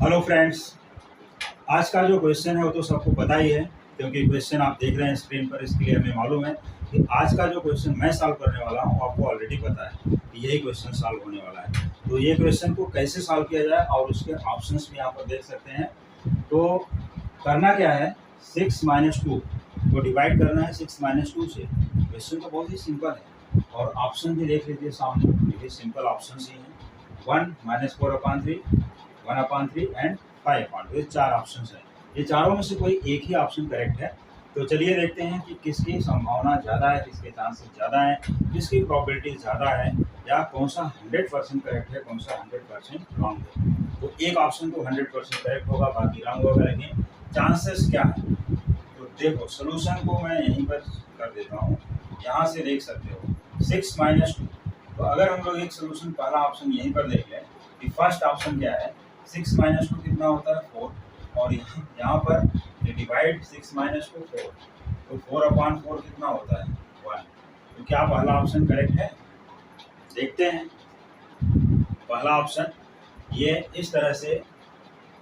Hello friends, आज का जो क्वेश्चन है वो तो सबको पता ही है, क्योंकि क्वेश्चन आप देख रहे हैं स्क्रीन पर। इसके लिए हमें मालूम है कि आज का जो क्वेश्चन मैं सॉल्व करने वाला हूँ आपको ऑलरेडी पता है कि यही क्वेश्चन सॉल्व होने वाला है। तो ये क्वेश्चन को कैसे सॉल्व किया जाए और उसके ऑप्शंस भी यहाँ पर देख सकते हैं। तो करना क्या है, 6-2 को डिवाइड करना है 6-2 से। क्वेश्चन तो बहुत ही सिंपल है और ऑप्शन भी देख लीजिए सामने, ये भी सिंपल ऑप्शन ही है। 1 -4/3, 1/3 एंड 5/2, ये 4 ऑप्शन है। ये चारों में से कोई एक ही ऑप्शन करेक्ट है। तो चलिए देखते हैं कि किसकी संभावना ज़्यादा है, किसके चांसेस ज़्यादा है, किसकी प्रोबेबिलिटी ज़्यादा है, या कौन सा 100% करेक्ट है, कौन सा 100% रॉन्ग है। तो एक ऑप्शन तो 100% करेक्ट होगा, बाकी रॉन्ग होगा, लेकिन चांसेस क्या है। तो देखो सोल्यूशन को मैं यहीं पर कर देता हूँ, यहाँ से देख सकते हो 6-2। तो अगर हम लोग एक सोल्यूशन पहला ऑप्शन यहीं पर देख लें कि फर्स्ट ऑप्शन क्या है, 6-2 कितना होता है 4, और यहाँ पर डिवाइड 6-2 4, तो 4/4 कितना होता है 1। तो क्या पहला ऑप्शन करेक्ट है, देखते हैं। पहला ऑप्शन ये इस तरह से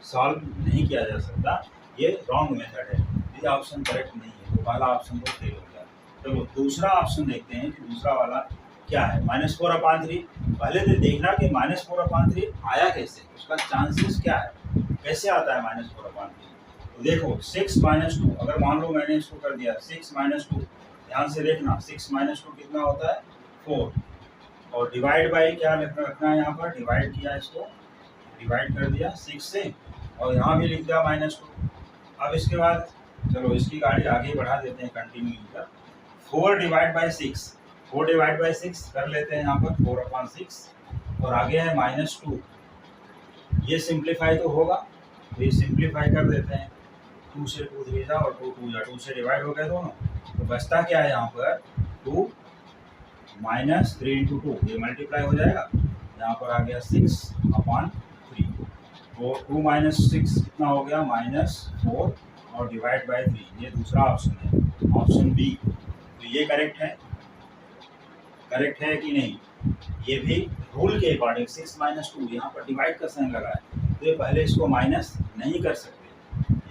सॉल्व नहीं किया जा सकता, ये रॉन्ग मेथड है, ये ऑप्शन करेक्ट नहीं है, तो पहला ऑप्शन तो फेल हो गया। चलो दूसरा ऑप्शन देखते हैं कि दूसरा वाला क्या है, -4/3। पहले तो देखना कि -4/3 आया कैसे, उसका चांसेस क्या है, कैसे आता है -4/3। तो देखो 6-2, अगर मान लो मैंने इसको कर दिया 6-2, ध्यान से देखना 6-2 कितना होता है 4, और डिवाइड बाई क्या रखना है, यहाँ पर डिवाइड किया, इसको डिवाइड कर दिया 6 से, और यहाँ भी लिख दिया -2। अब इसके बाद चलो इसकी गाड़ी आगे बढ़ा देते हैं, कंटिन्यू कर 4/6, 4/6 कर लेते हैं यहाँ पर 4/6, और आगे है -2। ये सिंप्लीफाई तो होगा, तो ये सिंप्लीफाई कर देते हैं, 2 से 2 3 जा और 2 2 जा, 2 से डिवाइड हो गए दोनों। तो बचता क्या है यहाँ पर 2 -3 × 2, ये मल्टीप्लाई हो जाएगा, यहाँ पर आ गया 6/3। तो 2 - 6 कितना हो गया -4, और डिवाइड बाई 3, ये दूसरा ऑप्शन है, ऑप्शन बी। तो ये करेक्ट है कि नहीं, ये भी रूल के अकॉर्डिंग 6-2 यहाँ पर डिवाइड का साइन लगा है, तो ये पहले इसको माइनस नहीं कर सकते,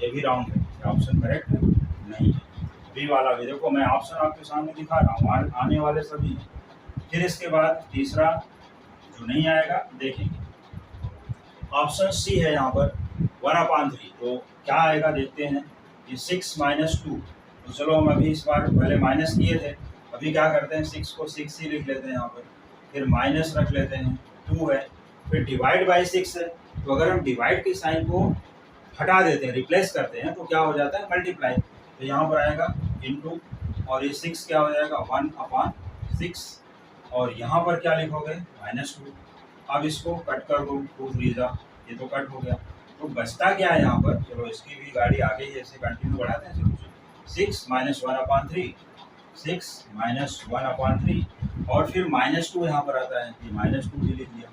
ये भी रॉन्ग है, ऑप्शन करेक्ट नहीं है। बी वाला भी देखो, मैं ऑप्शन आपके सामने दिखा रहा हूँ, आने वाले सभी हैं। फिर इसके बाद तीसरा जो नहीं आएगा देखेंगे, ऑप्शन सी है यहाँ पर 1/3। तो क्या आएगा देखते हैं, ये 6-2। तो चलो हम अभी इस बार पहले माइनस किए थे, अभी क्या करते हैं 6 को 6 ही लिख लेते हैं यहाँ पर, फिर माइनस रख लेते हैं, 2 है, फिर डिवाइड बाई 6 है। तो अगर हम डिवाइड के साइन को हटा देते हैं, रिप्लेस करते हैं, तो क्या हो जाता है मल्टीप्लाई। तो यहाँ पर आएगा इनटू, और ये 6 क्या हो जाएगा 1/6, और यहाँ पर क्या लिखोगे -2। अब इसको कट कर दो, 2 3 जा, ये तो कट हो गया। तो बचता क्या है यहाँ पर, चलो इसकी भी गाड़ी आगे ही ऐसे कंटिन्यू बढ़ाते हैं, चलो 6 - 1/3, 6 - 1/3, और फिर -2 यहाँ पर आता है, ये -2 भी लिख दिया।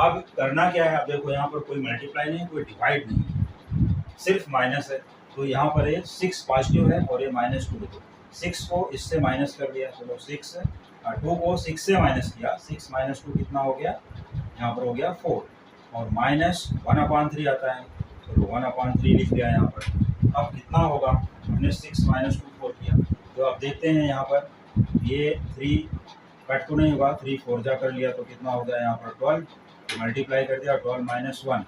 अब करना क्या है, अब देखो यहाँ पर कोई मल्टीप्लाई नहीं, कोई डिवाइड नहीं, सिर्फ माइनस है। तो यहाँ पर ये 6 पॉजिटिव है और ये -2 है, 6 को इससे माइनस कर दिया, चलो 6 2 को 6 से माइनस किया, 6 - 2 कितना हो गया, यहाँ पर हो गया 4, और -1/3 आता है, चलो 1/3 लिख दिया यहाँ पर। अब कितना होगा, हमने 6 - 2 4 किया, तो अब देखते हैं यहाँ पर ये 3 कट तो नहीं होगा, 3 4 जा कर लिया, तो कितना हो गया यहाँ पर 12, मल्टीप्लाई कर दिया, 12 - 1,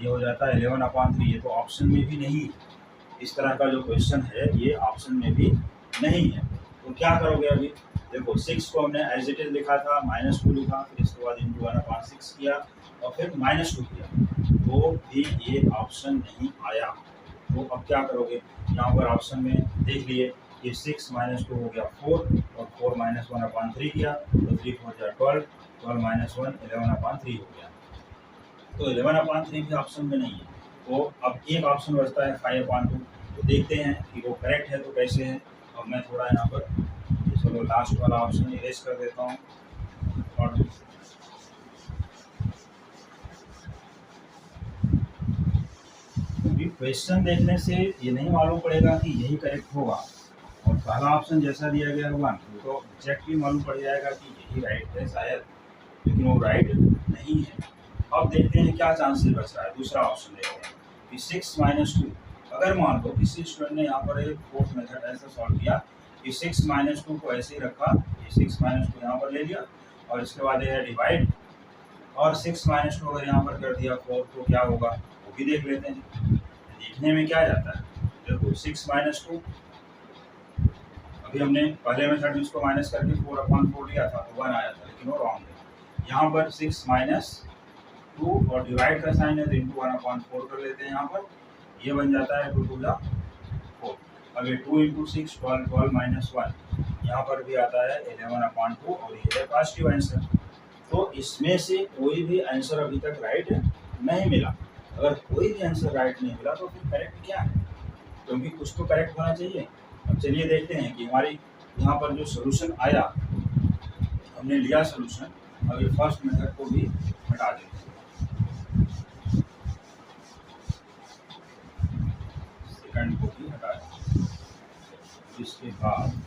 ये हो जाता है 11/3। ये तो ऑप्शन में भी नहीं, इस तरह का जो क्वेश्चन है ये ऑप्शन में भी नहीं है। तो क्या करोगे अभी, देखो 6 को हमने एज इट इज लिखा था, -2 लिखा, फिर इसके बाद इंटू 1/6 किया, और फिर -2 किया, तो भी ये ऑप्शन नहीं आया। तो अब क्या करोगे, यहाँ पर ऑप्शन में देख लिए कि 6 - 2 हो गया 4, और 4 - 1/3 किया, तो 3 4 जा 12, 12 - 1 11/3 हो गया। तो 11/3 भी ऑप्शन में नहीं है। तो अब एक ऑप्शन बचता है 5/2। तो देखते हैं कि वो करेक्ट है तो कैसे है। अब मैं थोड़ा यहाँ पर चलो लास्ट वाला ऑप्शन इरेज कर देता हूँ, और क्योंकि क्वेश्चन देखने से ये नहीं मालूम पड़ेगा कि यही करेक्ट होगा, और पहला ऑप्शन जैसा दिया गया है 1, तो एग्जैक्टली मालूम पड़ जाएगा कि यही राइट है शायद, लेकिन वो राइट नहीं है। अब देखते हैं क्या चांसेस बच रहा है। दूसरा ऑप्शन देखते हैं कि 6 माइनस 2, अगर मान लो किसी स्टूडेंट ने यहाँ पर एक फोर्थ मेथड ऐसा सॉल्व किया कि 6 माइनस 2 को ऐसे ही रखा, ये 6 माइनस 2 यहाँ पर ले लिया और इसके बाद ये है डिवाइड, और 6 माइनस 2 अगर यहाँ पर कर दिया 4 तो क्या होगा वो भी देख लेते हैं। देखने में क्या जाता है, देखो 6 माइनस 2, अभी हमने पहले मेथड में इसको माइनस करके 4/4 लिया था तो 1 आया था, लेकिन वो रॉन्ग है। यहाँ पर 6 माइनस 2 और डिवाइड का साइन है तो इंटू 1/4 कर लेते हैं। यहाँ पर ये बन जाता है 2 2 जा 4। अब ये 2 इंटू 6 12 12 माइनस 1, यहाँ पर भी आता है 11/2 और ये है पॉजिटिव आंसर। तो इसमें से कोई भी आंसर अभी तक राइट नहीं मिला। अगर कोई भी आंसर राइट नहीं मिला तो फिर करेक्ट क्या है, क्योंकि कुछ तो करेक्ट होना चाहिए। अब चलिए देखते हैं कि हमारी यहाँ पर जो सोल्यूशन आया, हमने लिया सोल्यूशन, अब ये फर्स्ट मेथड को भी हटा देते हैं, सेकंड को भी हटा देते हैं। इसके बाद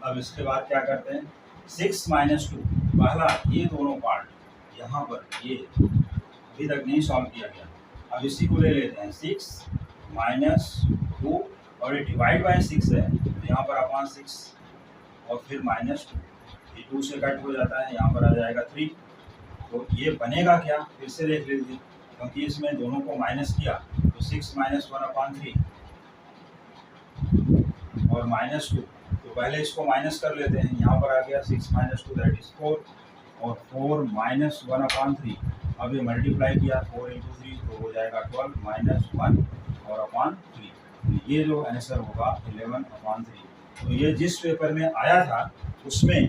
अब इसके बाद क्या करते हैं, 6 माइनस 2 पहला ये दोनों पार्ट यहाँ पर ये अभी तक नहीं सॉल्व किया गया। अब इसी को ले लेते हैं 6 माइनस 2 और ये डिवाइड बाय 6 है तो यहाँ पर अपॉन 6 और फिर माइनस 2, ये 2 से कट हो जाता है, यहाँ पर आ जाएगा 3। तो ये बनेगा क्या, फिर से देख लीजिए, क्योंकि इसमें दोनों को माइनस किया तो 6 माइनस 1/3 और माइनस 2, तो पहले इसको माइनस कर लेते हैं। यहाँ पर आ गया 6 माइनस 2 दैट इज 4 और 4 माइनस 1/3, अब ये मल्टीप्लाई किया 4 इंटू 3 तो हो जाएगा 12 माइनस 1 और अपॉन 3, तो ये जो आंसर होगा 11/3। तो ये जिस पेपर में आया था उसमें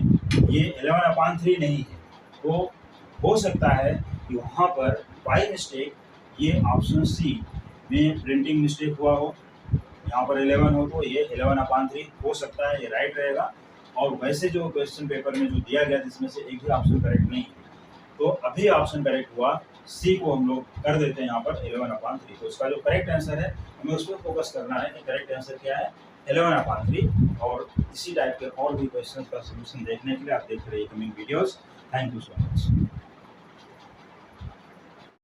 ये 11/3 नहीं है, तो हो सकता है कि वहाँ पर बाई मिस्टेक ये ऑप्शन सी में प्रिंटिंग मिस्टेक हुआ हो, यहाँ पर 11 हो तो ये 11/3 हो सकता है, ये राइट रहेगा। और वैसे जो क्वेश्चन पेपर में जो दिया गया जिसमें से एक भी ऑप्शन करेक्ट नहीं है, तो अभी ऑप्शन करेक्ट हुआ सी को हम लोग कर देते हैं यहाँ पर 11/3। तो इसका जो करेक्ट आंसर है हमें उस पर फोकस करना है कि करेक्ट आंसर क्या है 11/3। और इसी टाइप के और भी क्वेश्चन का सोल्यूशन देखने के लिए आप देख रहे हैं coming videos. Thank you so much.